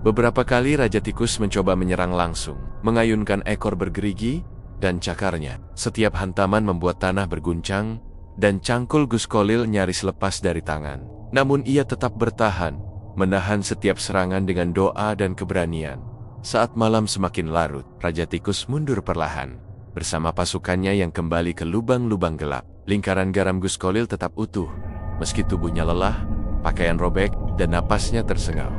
Beberapa kali Raja Tikus mencoba menyerang langsung, mengayunkan ekor bergerigi dan cakarnya. Setiap hantaman membuat tanah berguncang, dan cangkul Gus Kolil nyaris lepas dari tangan. Namun ia tetap bertahan, menahan setiap serangan dengan doa dan keberanian. Saat malam semakin larut, Raja Tikus mundur perlahan, bersama pasukannya yang kembali ke lubang-lubang gelap. Lingkaran garam Gus Kolil tetap utuh, meski tubuhnya lelah, pakaian robek, dan napasnya tersengal.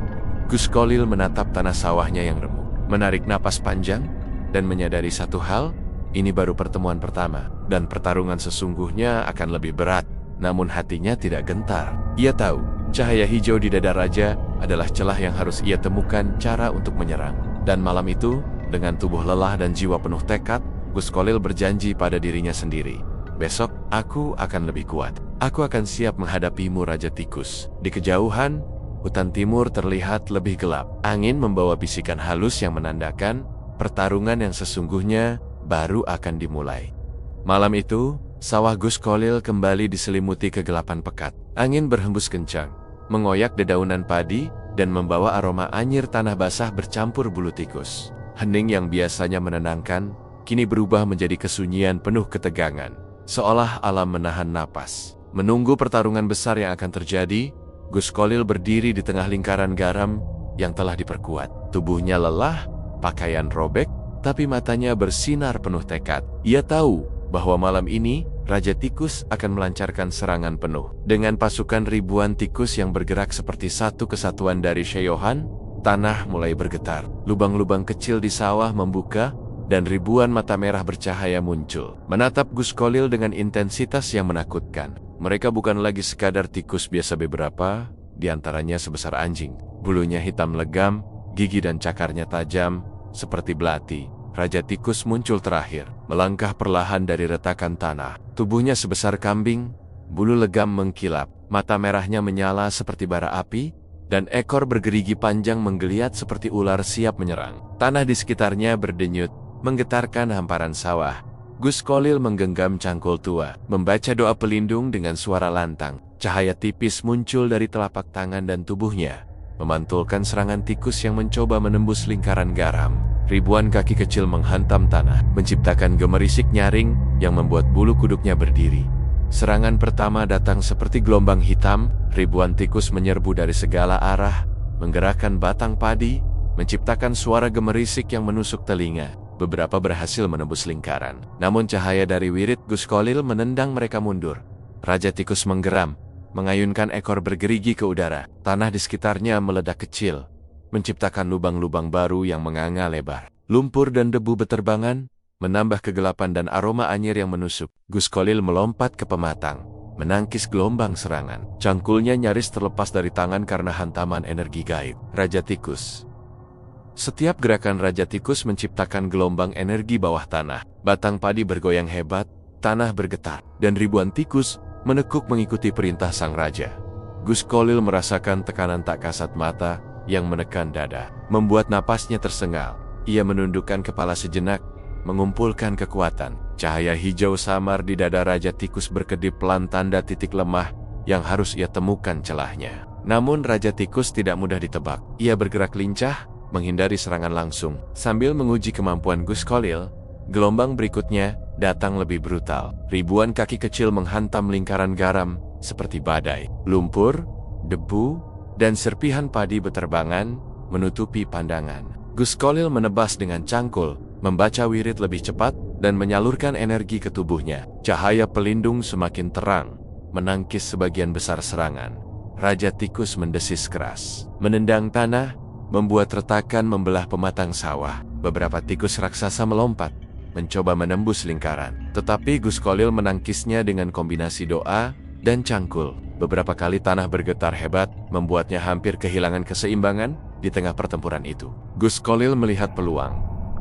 Gus Kolil menatap tanah sawahnya yang remuk, menarik napas panjang, dan menyadari satu hal, ini baru pertemuan pertama, dan pertarungan sesungguhnya akan lebih berat. Namun hatinya tidak gentar. Ia tahu, cahaya hijau di dada raja adalah celah yang harus ia temukan cara untuk menyerang. Dan malam itu, dengan tubuh lelah dan jiwa penuh tekad, Gus Kolil berjanji pada dirinya sendiri. Besok, aku akan lebih kuat. Aku akan siap menghadapimu, Raja Tikus. Di kejauhan, hutan timur terlihat lebih gelap. Angin membawa bisikan halus yang menandakan pertarungan yang sesungguhnya baru akan dimulai. Malam itu, sawah Gus Kolil kembali diselimuti kegelapan pekat. Angin berhembus kencang, mengoyak dedaunan padi, dan membawa aroma anyir tanah basah bercampur bulu tikus. Hening yang biasanya menenangkan, kini berubah menjadi kesunyian penuh ketegangan. Seolah alam menahan napas, menunggu pertarungan besar yang akan terjadi. Gus Kolil berdiri di tengah lingkaran garam yang telah diperkuat. Tubuhnya lelah, pakaian robek, tapi matanya bersinar penuh tekad. Ia tahu bahwa malam ini Raja Tikus akan melancarkan serangan penuh. Dengan pasukan ribuan tikus yang bergerak seperti satu kesatuan dari Sheohan, tanah mulai bergetar. Lubang-lubang kecil di sawah membuka, dan ribuan mata merah bercahaya muncul, menatap Gus Kolil dengan intensitas yang menakutkan. Mereka bukan lagi sekadar tikus biasa, beberapa di antaranya sebesar anjing. Bulunya hitam legam, gigi dan cakarnya tajam, seperti belati. Raja Tikus muncul terakhir, melangkah perlahan dari retakan tanah. Tubuhnya sebesar kambing, bulu legam mengkilap, mata merahnya menyala seperti bara api, dan ekor bergerigi panjang menggeliat seperti ular siap menyerang. Tanah di sekitarnya berdenyut, menggetarkan hamparan sawah. Gus Kolil menggenggam cangkul tua, membaca doa pelindung dengan suara lantang. Cahaya tipis muncul dari telapak tangan dan tubuhnya, memantulkan serangan tikus yang mencoba menembus lingkaran garam. Ribuan kaki kecil menghantam tanah, menciptakan gemerisik nyaring yang membuat bulu kuduknya berdiri. Serangan pertama datang seperti gelombang hitam, ribuan tikus menyerbu dari segala arah, menggerakkan batang padi, menciptakan suara gemerisik yang menusuk telinga. Beberapa berhasil menembus lingkaran, namun cahaya dari wirid Gus Kolil menendang mereka mundur. Raja Tikus menggeram, mengayunkan ekor bergerigi ke udara. Tanah di sekitarnya meledak kecil, menciptakan lubang-lubang baru yang menganga lebar. Lumpur dan debu beterbangan, menambah kegelapan dan aroma anyir yang menusuk. Gus Kolil melompat ke pematang, menangkis gelombang serangan. Cangkulnya nyaris terlepas dari tangan karena hantaman energi gaib Raja Tikus. Setiap gerakan Raja Tikus menciptakan gelombang energi bawah tanah. Batang padi bergoyang hebat, tanah bergetar, dan ribuan tikus menekuk mengikuti perintah sang raja. Gus Kolil merasakan tekanan tak kasat mata yang menekan dada, membuat napasnya tersengal. Ia menundukkan kepala sejenak, mengumpulkan kekuatan. Cahaya hijau samar di dada Raja Tikus berkedip pelan, tanda titik lemah yang harus ia temukan celahnya. Namun Raja Tikus tidak mudah ditebak. Ia bergerak lincah, menghindari serangan langsung. Sambil menguji kemampuan Gus Kolil, gelombang berikutnya datang lebih brutal. Ribuan kaki kecil menghantam lingkaran garam seperti badai. Lumpur, debu, dan serpihan padi beterbangan menutupi pandangan. Gus Kolil menebas dengan cangkul, membaca wirid lebih cepat, dan menyalurkan energi ke tubuhnya. Cahaya pelindung semakin terang, menangkis sebagian besar serangan. Raja Tikus mendesis keras, menendang tanah, membuat retakan membelah pematang sawah. Beberapa tikus raksasa melompat, mencoba menembus lingkaran. Tetapi Gus Kolil menangkisnya dengan kombinasi doa dan cangkul. Beberapa kali tanah bergetar hebat, membuatnya hampir kehilangan keseimbangan di tengah pertempuran itu. Gus Kolil melihat peluang.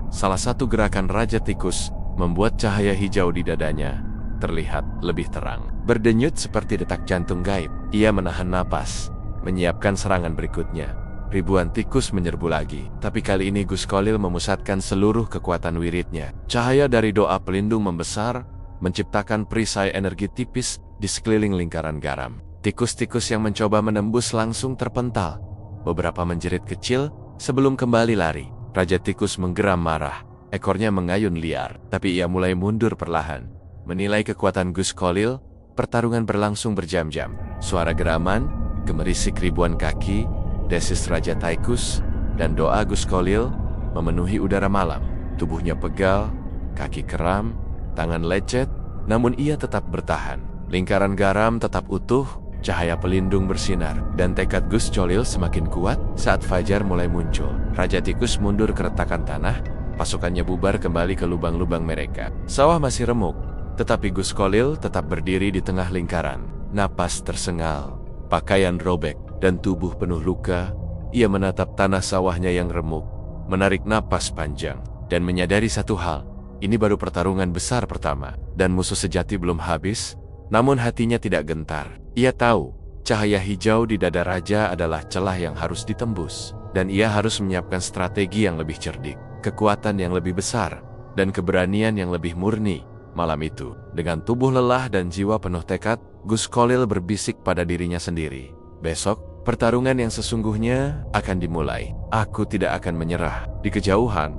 Salah satu gerakan Raja Tikus membuat cahaya hijau di dadanya terlihat lebih terang, berdenyut seperti detak jantung gaib. Ia menahan napas, menyiapkan serangan berikutnya. Ribuan tikus menyerbu lagi, tapi kali ini Gus Kolil memusatkan seluruh kekuatan wiridnya. Cahaya dari doa pelindung membesar, menciptakan perisai energi tipis di sekeliling lingkaran garam. Tikus-tikus yang mencoba menembus langsung terpental. Beberapa menjerit kecil sebelum kembali lari. Raja Tikus menggeram marah, ekornya mengayun liar, tapi ia mulai mundur perlahan. Menilai kekuatan Gus Kolil, pertarungan berlangsung berjam-jam. Suara geraman, gemerisik ribuan kaki, desis Raja Tikus, dan doa Gus Kolil memenuhi udara malam. Tubuhnya pegal, kaki kram, tangan lecet, namun ia tetap bertahan. Lingkaran garam tetap utuh, cahaya pelindung bersinar, dan tekad Gus Kolil semakin kuat. Saat fajar mulai muncul, Raja Tikus mundur ke retakan tanah, pasukannya bubar kembali ke lubang-lubang mereka. Sawah masih remuk, tetapi Gus Kolil tetap berdiri di tengah lingkaran. Napas tersengal, pakaian robek, dan tubuh penuh luka. Ia menatap tanah sawahnya yang remuk, menarik napas panjang, dan menyadari satu hal. Ini baru pertarungan besar pertama, dan musuh sejati belum habis. Namun hatinya tidak gentar. Ia tahu, cahaya hijau di dada raja adalah celah yang harus ditembus, dan ia harus menyiapkan strategi yang lebih cerdik, kekuatan yang lebih besar, dan keberanian yang lebih murni. Malam itu, dengan tubuh lelah dan jiwa penuh tekad, Gus Kolil berbisik pada dirinya sendiri. Besok, pertarungan yang sesungguhnya akan dimulai. Aku tidak akan menyerah. Di kejauhan,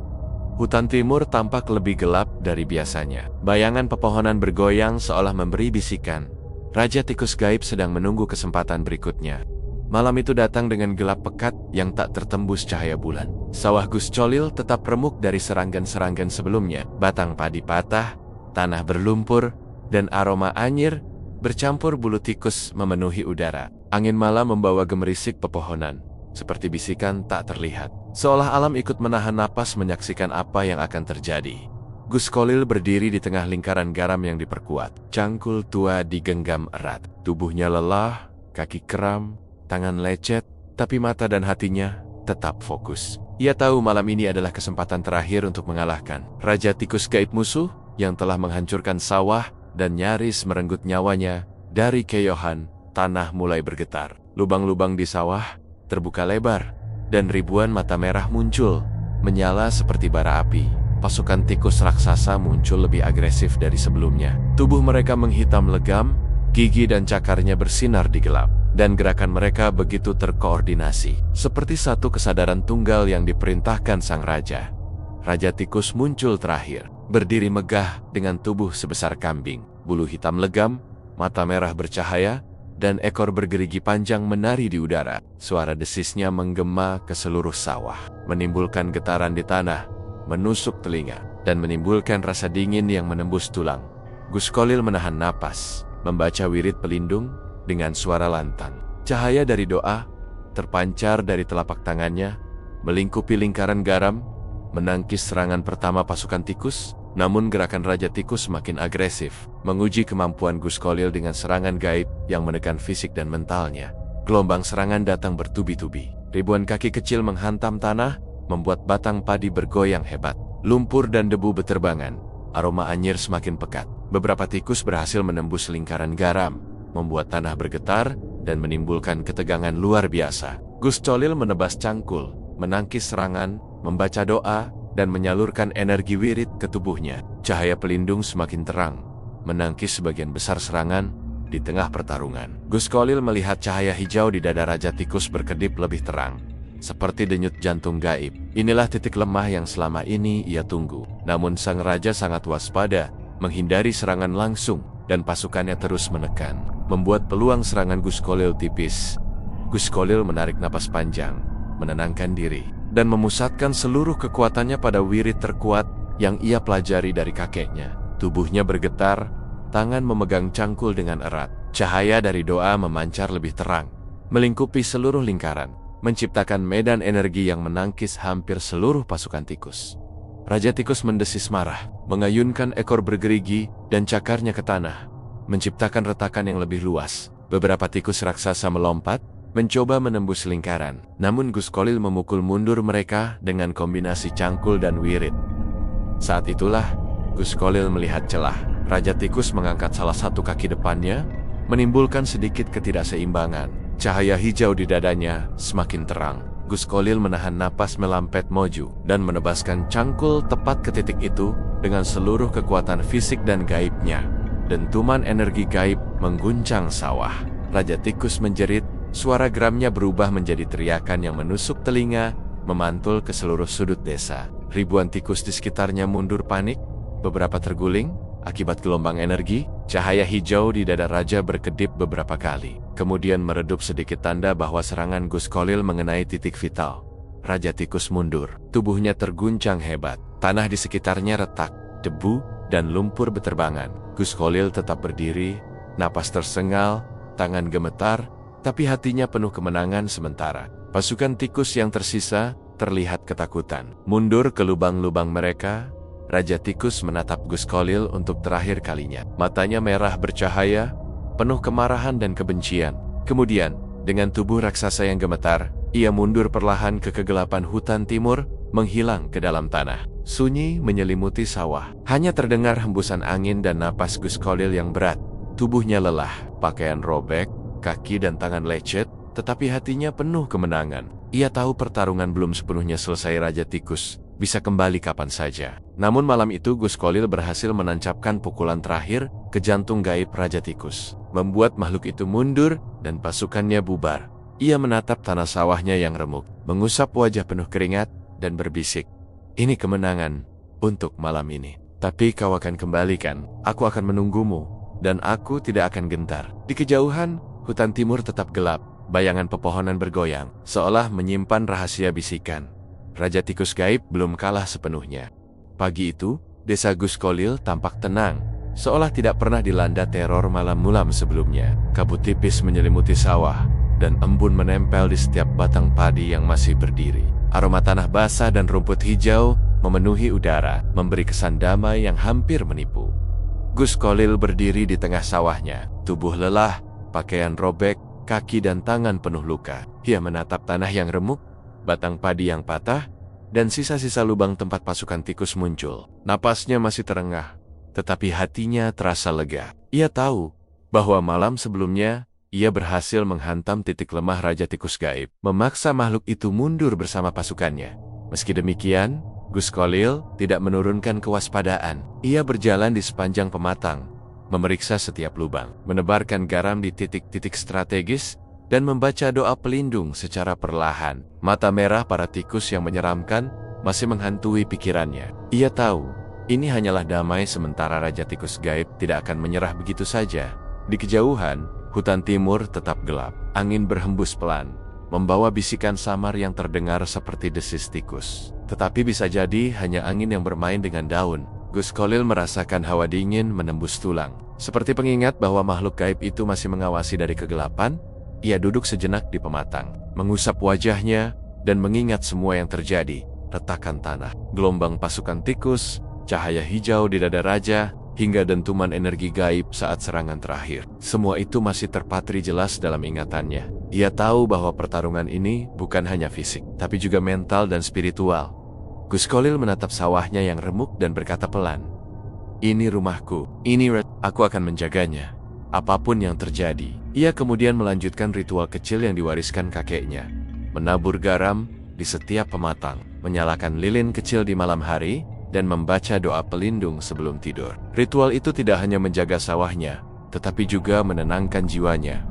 hutan timur tampak lebih gelap dari biasanya. Bayangan pepohonan bergoyang seolah memberi bisikan. Raja Tikus gaib sedang menunggu kesempatan berikutnya. Malam itu datang dengan gelap pekat yang tak tertembus cahaya bulan. Sawah Gus Colil tetap remuk dari seranggan-seranggan sebelumnya. Batang padi patah, tanah berlumpur, dan aroma anyir bercampur bulu tikus memenuhi udara. Angin malam membawa gemerisik pepohonan, seperti bisikan tak terlihat. Seolah alam ikut menahan napas menyaksikan apa yang akan terjadi. Gus Colil berdiri di tengah lingkaran garam yang diperkuat. Cangkul tua digenggam erat. Tubuhnya lelah, kaki kram, tangan lecet, tapi mata dan hatinya tetap fokus. Ia tahu malam ini adalah kesempatan terakhir untuk mengalahkan Raja Tikus gaib musuh yang telah menghancurkan sawah dan nyaris merenggut nyawanya. Dari keyohan, tanah mulai bergetar. Lubang-lubang di sawah terbuka lebar, dan ribuan mata merah muncul, menyala seperti bara api. Pasukan tikus raksasa muncul lebih agresif dari sebelumnya. Tubuh mereka menghitam legam, gigi dan cakarnya bersinar di gelap, dan gerakan mereka begitu terkoordinasi, seperti satu kesadaran tunggal yang diperintahkan sang raja. Raja Tikus muncul terakhir, berdiri megah dengan tubuh sebesar kambing, bulu hitam legam, mata merah bercahaya, dan ekor bergerigi panjang menari di udara. Suara desisnya menggema ke seluruh sawah, menimbulkan getaran di tanah, menusuk telinga, dan menimbulkan rasa dingin yang menembus tulang. Gus Colil menahan napas, membaca wirid pelindung dengan suara lantang. Cahaya dari doa terpancar dari telapak tangannya, melingkupi lingkaran garam, menangkis serangan pertama pasukan tikus. Namun gerakan Raja Tikus semakin agresif, menguji kemampuan Gus Colil dengan serangan gaib yang menekan fisik dan mentalnya. Gelombang serangan datang bertubi-tubi. Ribuan kaki kecil menghantam tanah, membuat batang padi bergoyang hebat. Lumpur dan debu beterbangan, aroma anyir semakin pekat. Beberapa tikus berhasil menembus lingkaran garam, membuat tanah bergetar dan menimbulkan ketegangan luar biasa. Gus Colil menebas cangkul, menangkis serangan, membaca doa, dan menyalurkan energi wirid ke tubuhnya. Cahaya pelindung semakin terang, menangkis sebagian besar serangan di tengah pertarungan. Gus Colil melihat cahaya hijau di dada Raja Tikus berkedip lebih terang, seperti denyut jantung gaib. Inilah titik lemah yang selama ini ia tunggu. Namun sang raja sangat waspada, menghindari serangan langsung, dan pasukannya terus menekan, membuat peluang serangan Gus Colil tipis. Gus Colil menarik napas panjang, menenangkan diri, dan memusatkan seluruh kekuatannya pada wirid terkuat yang ia pelajari dari kakeknya. Tubuhnya bergetar, tangan memegang cangkul dengan erat. Cahaya dari doa memancar lebih terang, melingkupi seluruh lingkaran, menciptakan medan energi yang menangkis hampir seluruh pasukan tikus. Raja Tikus mendesis marah, mengayunkan ekor bergerigi dan cakarnya ke tanah, menciptakan retakan yang lebih luas. Beberapa tikus raksasa melompat, mencoba menembus lingkaran. Namun Gus Colil memukul mundur mereka dengan kombinasi cangkul dan wirid. Saat itulah, Gus Colil melihat celah. Raja Tikus mengangkat salah satu kaki depannya, menimbulkan sedikit ketidakseimbangan. Cahaya hijau di dadanya semakin terang. Gus Colil menahan napas melampet maju, dan menebaskan cangkul tepat ke titik itu dengan seluruh kekuatan fisik dan gaibnya. Dentuman energi gaib mengguncang sawah. Raja Tikus menjerit. Suara geramnya berubah menjadi teriakan yang menusuk telinga, memantul ke seluruh sudut desa. Ribuan tikus di sekitarnya mundur panik, beberapa terguling akibat gelombang energi. Cahaya hijau di dada raja berkedip beberapa kali, kemudian meredup sedikit, tanda bahwa serangan Gus Colil mengenai titik vital. Raja Tikus mundur, tubuhnya terguncang hebat. Tanah di sekitarnya retak, debu dan lumpur beterbangan. Gus Colil tetap berdiri, napas tersengal, tangan gemetar, tapi hatinya penuh kemenangan sementara. Pasukan tikus yang tersisa terlihat ketakutan, mundur ke lubang-lubang mereka. Raja Tikus menatap Gus Colil untuk terakhir kalinya. Matanya merah bercahaya, penuh kemarahan dan kebencian. Kemudian, dengan tubuh raksasa yang gemetar, ia mundur perlahan ke kegelapan hutan timur, menghilang ke dalam tanah. Sunyi menyelimuti sawah. Hanya terdengar hembusan angin dan napas Gus Colil yang berat. Tubuhnya lelah, pakaian robek, kaki dan tangan lecet, tetapi hatinya penuh kemenangan. Ia tahu pertarungan belum sepenuhnya selesai. Raja Tikus bisa kembali kapan saja. Namun malam itu Gus Colil berhasil menancapkan pukulan terakhir ke jantung gaib Raja Tikus, membuat makhluk itu mundur dan pasukannya bubar. Ia menatap tanah sawahnya yang remuk, mengusap wajah penuh keringat, dan berbisik, "Ini kemenangan untuk malam ini. Tapi kau akan kembali kan? Aku akan menunggumu, dan aku tidak akan gentar." Di kejauhan, hutan timur tetap gelap, Bayangan pepohonan bergoyang, seolah menyimpan rahasia bisikan. Raja Tikus Gaib belum kalah sepenuhnya. Pagi itu, desa Gus Kolil tampak tenang, seolah tidak pernah dilanda teror malam mulam sebelumnya. Kabut tipis menyelimuti sawah, dan embun menempel di setiap batang padi yang masih berdiri. Aroma tanah basah dan rumput hijau memenuhi udara, memberi kesan damai yang hampir menipu. Gus Kolil berdiri di tengah sawahnya, tubuh lelah, pakaian robek, kaki dan tangan penuh luka. Ia menatap tanah yang remuk, batang padi yang patah, dan sisa-sisa lubang tempat pasukan tikus muncul. Napasnya masih terengah, tetapi hatinya terasa lega. Ia tahu bahwa malam sebelumnya, ia berhasil menghantam titik lemah Raja Tikus Gaib, memaksa makhluk itu mundur bersama pasukannya. Meski demikian, Gus Kolil tidak menurunkan kewaspadaan. Ia berjalan di sepanjang pematang, memeriksa setiap lubang, menebarkan garam di titik-titik strategis, dan membaca doa pelindung secara perlahan. Mata merah para tikus yang menyeramkan masih menghantui pikirannya. Ia tahu, ini hanyalah damai sementara Raja Tikus Gaib tidak akan menyerah begitu saja. Di kejauhan, hutan timur tetap gelap. Angin berhembus pelan, membawa bisikan samar yang terdengar seperti desis tikus. Tetapi bisa jadi hanya angin yang bermain dengan daun. Gus Kolil merasakan hawa dingin menembus tulang. Seperti pengingat bahwa makhluk gaib itu masih mengawasi dari kegelapan, ia duduk sejenak di pematang, mengusap wajahnya, dan mengingat semua yang terjadi. Retakan tanah, gelombang pasukan tikus, cahaya hijau di dada raja, hingga dentuman energi gaib saat serangan terakhir. Semua itu masih terpatri jelas dalam ingatannya. Ia tahu bahwa pertarungan ini bukan hanya fisik, tapi juga mental dan spiritual. Gus Kolil menatap sawahnya yang remuk dan berkata pelan, "Ini rumahku, aku akan menjaganya, apapun yang terjadi." Ia kemudian melanjutkan ritual kecil yang diwariskan kakeknya, menabur garam di setiap pematang, menyalakan lilin kecil di malam hari, dan membaca doa pelindung sebelum tidur. Ritual itu tidak hanya menjaga sawahnya, tetapi juga menenangkan jiwanya.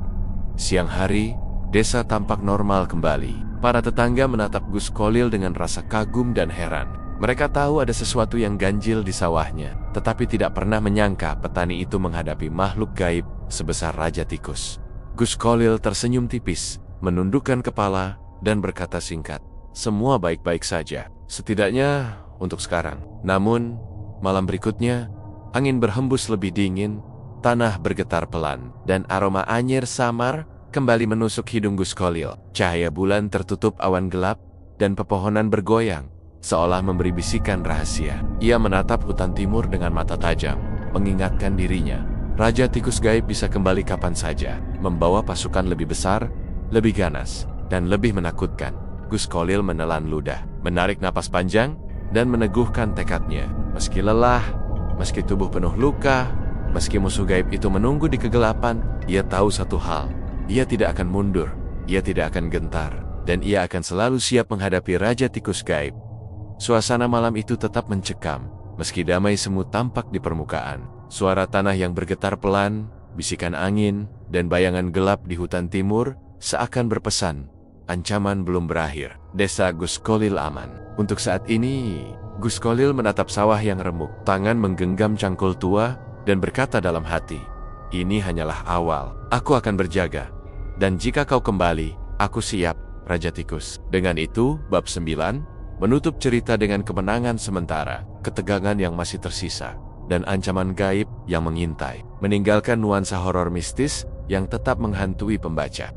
Siang hari, desa tampak normal kembali. Para tetangga menatap Gus Kolil dengan rasa kagum dan heran. Mereka tahu ada sesuatu yang ganjil di sawahnya, tetapi tidak pernah menyangka petani itu menghadapi makhluk gaib sebesar Raja Tikus. Gus Kolil tersenyum tipis, menundukkan kepala, dan berkata singkat, "Semua baik-baik saja, setidaknya untuk sekarang." Namun, malam berikutnya, angin berhembus lebih dingin, tanah bergetar pelan, dan aroma anyir samar kembali menusuk hidung Gus Kolil. Cahaya bulan tertutup awan gelap, dan pepohonan bergoyang, seolah memberi bisikan rahasia. Ia menatap hutan timur dengan mata tajam, mengingatkan dirinya, Raja Tikus Gaib bisa kembali kapan saja, membawa pasukan lebih besar, lebih ganas, dan lebih menakutkan. Gus Kolil menelan ludah, menarik napas panjang, dan meneguhkan tekadnya. Meski lelah, meski tubuh penuh luka, meski musuh gaib itu menunggu di kegelapan, ia tahu satu hal, ia tidak akan mundur, ia tidak akan gentar, dan ia akan selalu siap menghadapi Raja Tikus Gaib. Suasana malam itu tetap mencekam, meski damai semu tampak di permukaan. Suara tanah yang bergetar pelan, bisikan angin, dan bayangan gelap di hutan timur seakan berpesan, ancaman belum berakhir. Desa Gus Kolil aman. Untuk saat ini, Gus Kolil menatap sawah yang remuk, tangan menggenggam cangkul tua, dan berkata dalam hati, "Ini hanyalah awal, aku akan berjaga. Dan jika kau kembali, aku siap, Raja Tikus." Dengan itu, bab 9 menutup cerita dengan kemenangan sementara, ketegangan yang masih tersisa, dan ancaman gaib yang mengintai, meninggalkan nuansa horor mistis yang tetap menghantui pembaca.